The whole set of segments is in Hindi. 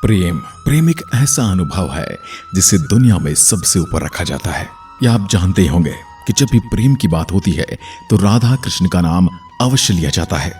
प्रेम प्रेम एक ऐसा अनुभव है जिसे दुनिया में सबसे ऊपर रखा जाता है। या आप जानते होंगे कि जब भी प्रेम की बात होती है तो राधा कृष्ण का नाम अवश्य लिया जाता है।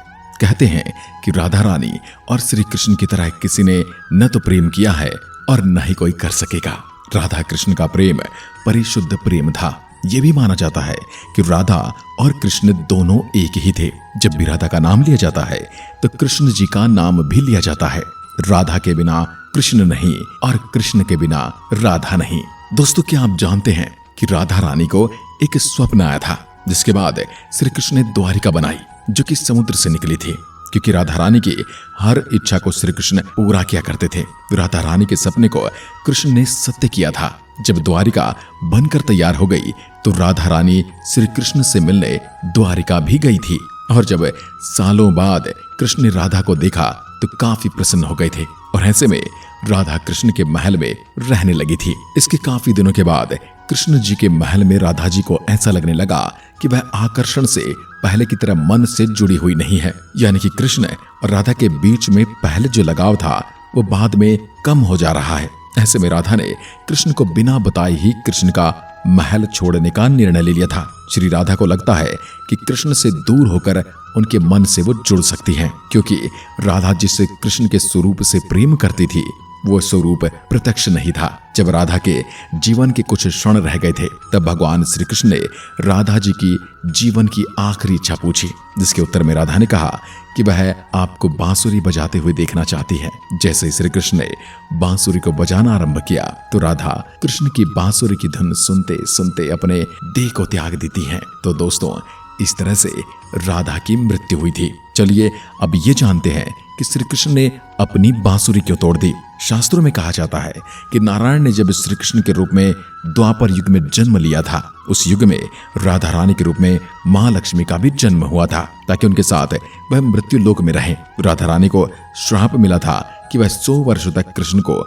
कहते हैं कि राधा रानी और श्री कृष्ण की तरह किसी ने न तो प्रेम किया है और न ही कोई कर सकेगा। राधा कृष्ण का प्रेम परिशुद्ध प्रेम था। यह भी माना जाता है कि राधा और कृष्ण दोनों एक ही थे। जब भी राधा का नाम लिया जाता है तो कृष्ण जी का नाम भी लिया जाता है। राधा के बिना कृष्ण नहीं और कृष्ण के बिना राधा नहीं। दोस्तों, क्या आप जानते हैं कि राधा रानी को एक स्वप्न आया था जिसके बाद श्री कृष्ण ने द्वारिका बनाई जो कि समुद्र से निकली थी, क्योंकि राधा रानी की हर इच्छा को श्री कृष्ण पूरा किया करते थे। राधा रानी के सपने को कृष्ण ने सत्य किया था। जब द्वारिका बनकर तैयार हो गई तो राधा रानी श्री कृष्ण से मिलने द्वारिका भी गई थी। और जब सालों बाद कृष्ण ने राधा को देखा तो काफी प्रसन्न हो गए थे और ऐसे में राधा कृष्ण के महल में रहने लगी थी। इसके काफी दिनों के बाद कृष्ण जी के महल में राधा जी को ऐसा लगने लगा कि वह आकर्षण से पहले की तरह मन से जुड़ी हुई नहीं है। यानी कि कृष्ण और राधा के बीच में पहले जो लगाव था वो बाद में कम हो जा रहा है। ऐसे में राधा ने कृष्ण को बिना बताए ही कृष्ण का महल छोड़ने का निर्णय ले लिया था। श्री राधा को लगता है कि कृष्ण से दूर होकर उनके मन से वो जुड़ सकती हैं, क्योंकि राधा जिस कृष्ण के स्वरूप से प्रेम करती थी वो स्वरूप प्रत्यक्ष नहीं था। जब राधा के जीवन के कुछ क्षण रह गए थे तब भगवान श्री कृष्ण ने राधा जी की जीवन की आखिरी इच्छा पूछी, जिसके उत्तर में राधा ने कहा कि वह आपको बांसुरी बजाते हुए देखना चाहती है। जैसे ही श्री कृष्ण ने बांसुरी को बजाना आरंभ किया तो राधा कृष्ण की बांसुरी की धुन सुनते सुनते अपने देह को त्याग देती हैं। तो दोस्तों, इस तरह से राधा की मृत्यु हुई थी। चलिए अब ये जानते हैं कि श्री कृष्ण ने अपनी बांसुरी क्यों तोड़ दी। शास्त्रों में कहा जाता है कि नारायण ने जब श्री कृष्ण के रूप में द्वापर युग में जन्म लिया था, उस युग में राधा रानी के रूप में मां लक्ष्मी का भी जन्म हुआ था ताकि उनके साथ वह मृत्यु लोक में रहें। राधा रानी को श्राप मिला था कि वह 100 वर्ष तक कृष्ण को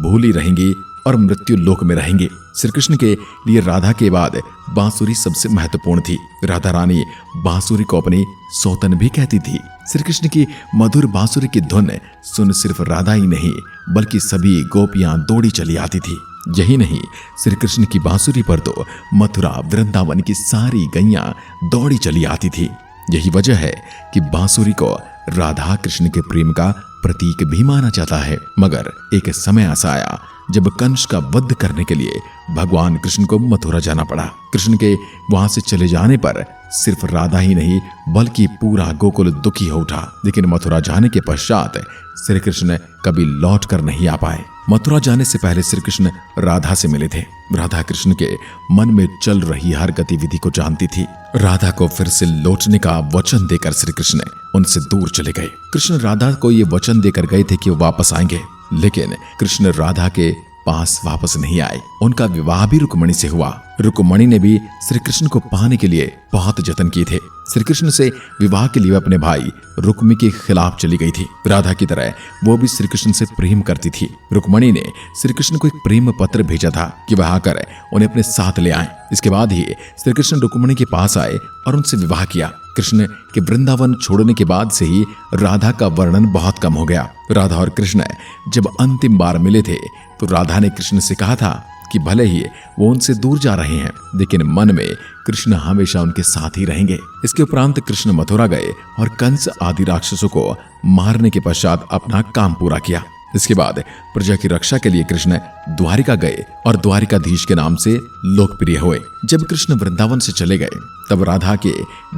भूली रहेंगी और मृत्यु लोक में रहेंगे। श्री कृष्ण के लिए राधा के बाद बांसुरी सबसे महत्वपूर्ण थी। राधा रानी बांसुरी को अपनी सौतन भी कहती थी। श्री कृष्ण की मधुर बांसुरी की धुन सुन सिर्फ राधा ही नहीं बल्कि सभी गोपियां दौड़ी चली आती थी। यही नहीं, श्री कृष्ण की बांसुरी पर तो मथुरा वृंदावन की सारी गैयां दौड़ी चली आती थी। यही वजह है कि बांसुरी को राधा कृष्ण के प्रेम का प्रतीक भी माना जाता है। मगर एक समय ऐसा आया जब कंस का वध करने के लिए भगवान कृष्ण को मथुरा जाना पड़ा। कृष्ण के वहां से चले जाने पर सिर्फ राधा ही नहीं बल्कि पूरा गोकुल दुखी हो उठा। लेकिन मथुरा जाने के पश्चात श्री कृष्ण कभी लौट कर नहीं आ पाए। मथुरा जाने से पहले श्री कृष्ण राधा से मिले थे। राधा कृष्ण के मन में चल रही हर गतिविधि को जानती थी। राधा को फिर से लौटने का वचन देकर श्री कृष्ण उनसे दूर चले गए। कृष्ण राधा को ये वचन देकर गए थे कि वो वापस आएंगे, लेकिन कृष्ण राधा के पास वापस नहीं आए। उनका विवाह भी रुक्मणी से हुआ। रुक्मणी ने भी श्री कृष्ण को पाने के लिए बहुत जतन किए थे। श्री कृष्ण से विवाह के लिए अपने भाई रुक्मी के खिलाफ चली गई थी। राधा की तरह वो भी श्री कृष्ण से प्रेम करती थी। रुक्मणी ने श्री कृष्ण को एक प्रेम पत्र भेजा था कि वह आकर उन्हें अपने साथ ले आए। इसके बाद ही श्री कृष्ण रुक्मणी के पास आए और उनसे विवाह किया। कृष्ण के वृंदावन छोड़ने के बाद से ही राधा का वर्णन बहुत कम हो गया। राधा और कृष्ण जब अंतिम बार मिले थे तो राधा ने कृष्ण से कहा था कि भले ही वो उनसे दूर जा रहे हैं लेकिन मन में कृष्ण हमेशा उनके साथ ही रहेंगे। इसके उपरांत कृष्ण मथुरा गए और कंस आदि राक्षसों को मारने के पश्चात अपना काम पूरा किया। इसके बाद प्रजा की रक्षा के लिए कृष्ण द्वारिका गए और द्वारिकाधीश के नाम से लोकप्रिय हुए। जब कृष्ण वृंदावन से चले गए तब राधा के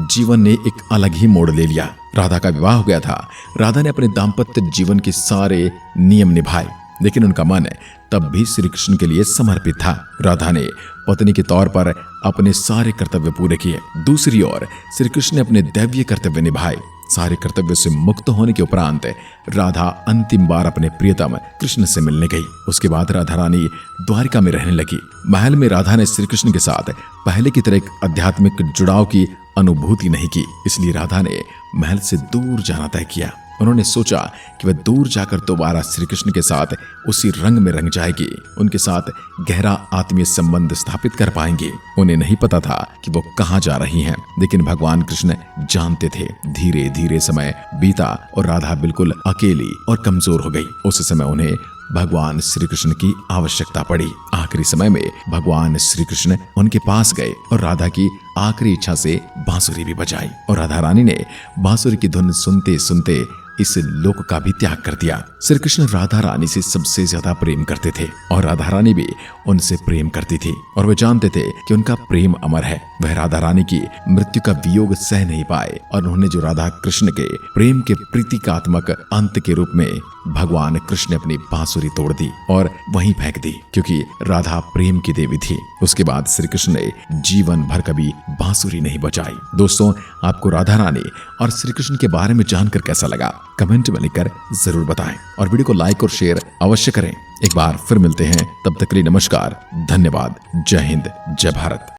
जीवन ने एक अलग ही मोड़ ले लिया। राधा का विवाह हो गया था। राधा ने अपने दाम्पत्य जीवन के सारे नियम निभाए, लेकिन उनका मन तब भी श्री कृष्ण के लिए समर्पित था। राधा ने पत्नी के तौर पर अपने सारे कर्तव्य पूरे किए। दूसरी ओर श्री कृष्ण ने अपने दैवीय कर्तव्य निभाए। सारे कर्तव्यों से मुक्त होने के उपरांत राधा अंतिम बार अपने प्रियतम कृष्ण से मिलने गई। उसके बाद राधा रानी द्वारिका में रहने लगी। महल में राधा ने श्री कृष्ण के साथ पहले की तरह एक आध्यात्मिक जुड़ाव की अनुभूति नहीं की, इसलिए राधा ने महल से दूर जाना तय किया। उन्होंने सोचा कि वह दूर जाकर दोबारा श्री कृष्ण के साथ उसी रंग में रंग जाएगी, उनके साथ गहरा आत्मीय संबंध स्थापित कर पाएंगी। उन्हें नहीं पता था कि वो कहाँ जा रही हैं, लेकिन भगवान कृष्ण जानते थे। धीरे धीरे समय बीता और राधा बिल्कुल अकेली और कमजोर हो गई। उस समय उन्हें भगवान श्री कृष्ण की आवश्यकता पड़ी। आखिरी समय में भगवान श्री कृष्ण उनके पास गए और राधा की आखिरी इच्छा से बांसुरी भी बजाई और राधा रानी ने बांसुरी की धुन सुनते सुनते इस लोक का भी त्याग कर दिया। श्री कृष्ण राधा रानी से सबसे ज्यादा प्रेम करते थे और राधा रानी भी उनसे प्रेम करती थी और वे जानते थे कि उनका प्रेम अमर है। वह राधा रानी की मृत्यु का वियोग सह नहीं पाए और उन्होंने जो राधा कृष्ण के प्रेम के प्रतीकात्मक अंत के रूप में भगवान कृष्ण ने अपनी बांसुरी तोड़ दी और वहीं फेंक दी, क्योंकि राधा प्रेम की देवी थी। उसके बाद श्री कृष्ण ने जीवन भर कभी बांसुरी नहीं बजाई। दोस्तों, आपको राधा रानी और श्री कृष्ण के बारे में जानकर कैसा लगा कमेंट में लिखकर जरूर बताएं और वीडियो को लाइक और शेयर अवश्य करें। एक बार फिर मिलते हैं, तब तक के लिए नमस्कार, धन्यवाद, जय हिंद, जय भारत।